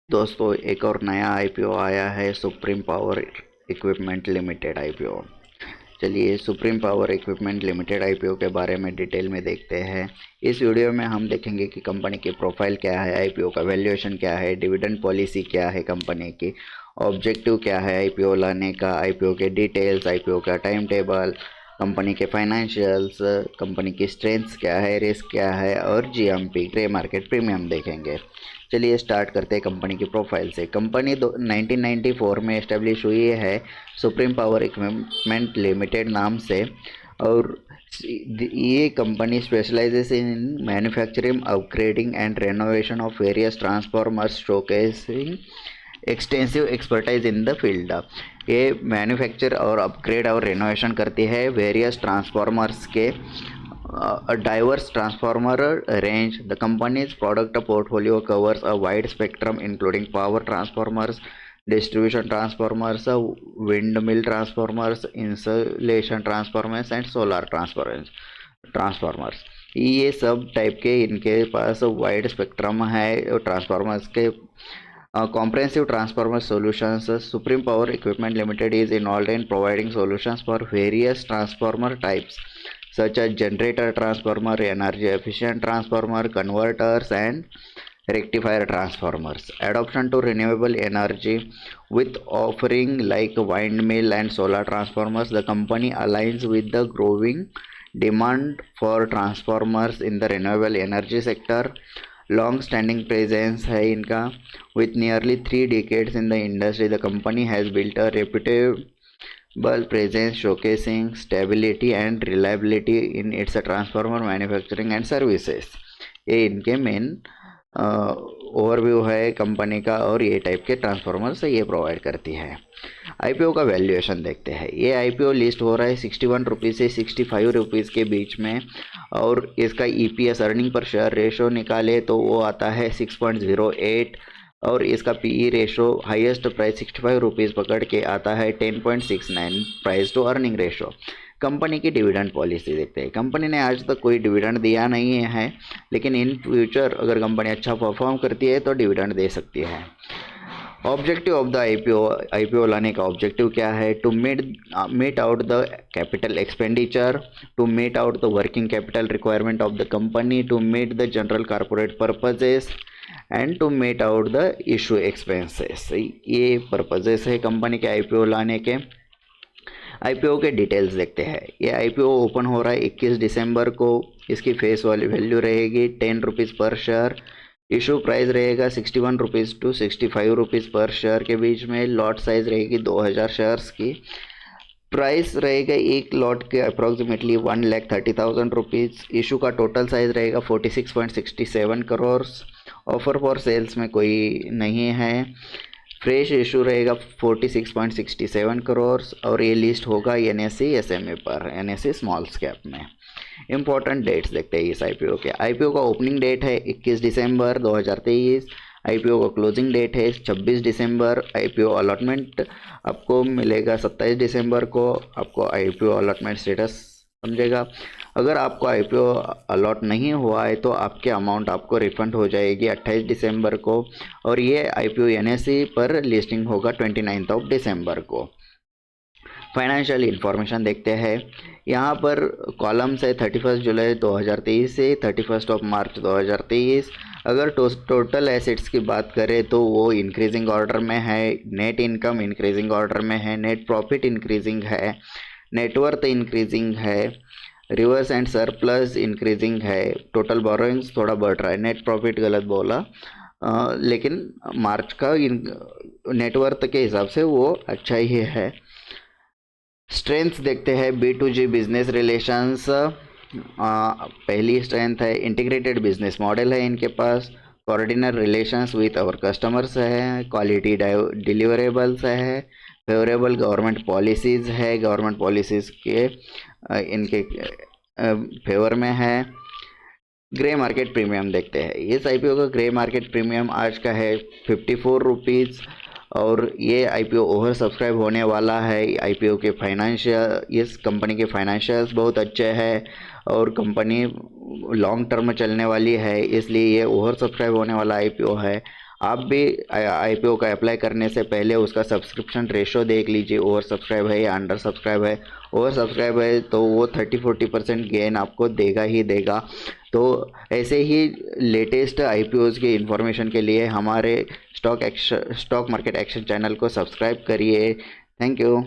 दोस्तों एक और नया आईपीओ आया है, supreme power equipment limited IPO. चलिए supreme power equipment limited IPO के बारे में डिटेल में देखते हैं। इस वीडियो में हम देखेंगे कि कंपनी की प्रोफाइल क्या है, आईपीओ का वैल्यूएशन क्या है, डिविडेंड पॉलिसी क्या है, कंपनी की ऑब्जेक्टिव क्या है आईपीओ लाने का, आईपीओ के डिटेल्स, आईपीओ का टाइम टेबल, कंपनी के फाइनेंशियल्स, कंपनी की स्ट्रेंथ्स क्या है, रिस्क क्या है और जीएमपी ग्रे मार्केट प्रीमियम देखेंगे। चलिए स्टार्ट करते हैं कंपनी की प्रोफाइल से। कंपनी 1994 में इस्टेब्लिश हुई है सुप्रीम पावर इक्विपमेंट लिमिटेड नाम से, और ये company specialises in manufacturing, upgrading and renovation of various transformers, showcasing extensive expertise in the field. ये मैन्युफैक्चर और अपग्रेड और रेनोवेशन करती है वेरियस ट्रांसफॉर्मर्स के a diverse transformer range. The company's product portfolio covers a wide spectrum including power transformers, distribution transformers, windmill transformers, insulation transformers and solar transformers। ये सब type के इनके पास वाइड स्पेक्ट्रम है transformers के। Comprehensive transformer solutions. Supreme Power Equipment Limited is involved in providing solutions for various transformer types such as generator transformer, energy efficient transformer, converters and rectifier transformers. Adoption to renewable energy. With offering like windmill and solar transformers, the company aligns with the growing demand for transformers in the renewable energy sector। Long standing presence है इनका। With nearly 3 decades in the industry, the company has built a reputable presence showcasing stability and reliability in its transformer manufacturing and services. ये इनके main overview है company का, और ये type के transformer से ये प्रोवाइड करती है। आईपीओ का वैल्यूएशन देखते हैं। ये आईपीओ लिस्ट हो रहा है 61 रुपीज़ से 65 रुपीज़ के बीच में, और इसका EPS earning per share ratio निकाले तो वो आता है 6.08, और इसका PE ratio highest price 65 rupees पकड़ के आता है 10.69 price to earning ratio. Company की डिविडेंड पॉलिसी देखते हैं। कंपनी ने आज तक कोई डिविडेंड दिया नहीं है, लेकिन इन फ्यूचर अगर कंपनी अच्छा परफॉर्म करती है तो डिविडेंड दे सकती है। ऑब्जेक्टिव ऑफ द आईपीओ लाने का ऑब्जेक्टिव क्या है? To meet out the capital expenditure, to meet out the working capital requirement of the company, to meet the general corporate purposes and to meet out the issue expenses. ये purposes है company के IPO लाने के। IPO के details देखते हैं। ये IPO open हो रहा है 21 दिसंबर को। इसकी फेस वाली वैल्यू रहेगी 10 रुपीज़ पर शेयर। इशू प्राइस रहेगा 61 रुपीज़ टू 65 रुपीज़ पर शेयर के बीच में। लॉट साइज रहेगी 2000 शेयर्स की। प्राइस रहेगा एक लॉट के अप्रॉक्सीमेटली 1,30,000 रुपीज़। इशू का टोटल साइज रहेगा 46.67 करोड़। ऑफर फॉर सेल्स में कोई नहीं है। फ्रेश इशू रहेगा 46.67 करोड़, और ये लिस्ट होगा एनएससी एसएमए पर, एनएससी स्मॉल कैप में। इंपॉर्टेंट डेट्स देखते हैं इस आईपीओ के। आईपीओ का ओपनिंग डेट है 21 दिसंबर 2023। आईपीओ का क्लोजिंग डेट है 26 दिसंबर। आईपीओ अलॉटमेंट आपको मिलेगा 27 दिसंबर को। आपको आईपीओ अलॉटमेंट स्टेटस समझेगा। अगर आपको आईपीओ अलॉट नहीं हुआ है तो आपके अमाउंट आपको रिफंड हो जाएगी 28 दिसंबर को, और ये आईपीओ एनएससी पर लिस्टिंग होगा 29 दिसंबर को। फाइनेंशियल इन्फॉर्मेशन देखते हैं। यहाँ पर कॉलम्स है 31 जुलाई 2023 से 31 मार्च 2023। अगर टोटल एसेट्स की बात करें तो वो इंक्रीजिंग ऑर्डर में है। नेट इनकम इंक्रीजिंग ऑर्डर में है। नेट प्रॉफिट इंक्रीजिंग है। नेटवर्थ इंक्रीजिंग है। रिवर्स एंड सरप्लस इंक्रीजिंग है। टोटल बोरोइंग्स थोड़ा बढ़ रहा है। नेट प्रॉफिट गलत बोला, लेकिन मार्च का नेटवर्थ के हिसाब से वो अच्छा ही है। स्ट्रेंथ्स देखते हैं। B2G बिजनेस रिलेशंस पहली स्ट्रेंथ है। इंटीग्रेटेड बिजनेस मॉडल है इनके पास। Coordinate relations with our customers है। क्वालिटी डिलीवरेबल्स है। फेवरेबल गवर्नमेंट पॉलिसीज़ है। गवर्नमेंट पॉलिसीज़ के इनके फेवर में है। ग्रे मार्केट प्रीमियम देखते हैं। इस आईपीओ का ग्रे मार्केट प्रीमियम आज का है 54 रुपीज़, और ये आईपीओ ओवर सब्सक्राइब होने वाला है। आईपीओ के फाइनेंशियल, इस कंपनी के फाइनेंशियल्स बहुत अच्छे हैं, और कंपनी लॉन्ग टर्म में चलने वाली है, इसलिए ये ओवर सब्सक्राइब होने वाला आईपीओ है। आप भी आईपीओ का अप्लाई करने से पहले उसका सब्सक्रिप्शन रेशो देख लीजिए, ओवर सब्सक्राइब है या अंडर सब्सक्राइब है। ओवर सब्सक्राइब है तो वो 30-40% गेन आपको देगा ही देगा। तो ऐसे ही लेटेस्ट आईपीओज़ की इंफॉर्मेशन के लिए हमारे स्टॉक मार्केट एक्शन चैनल को सब्सक्राइब करिए। Thank you.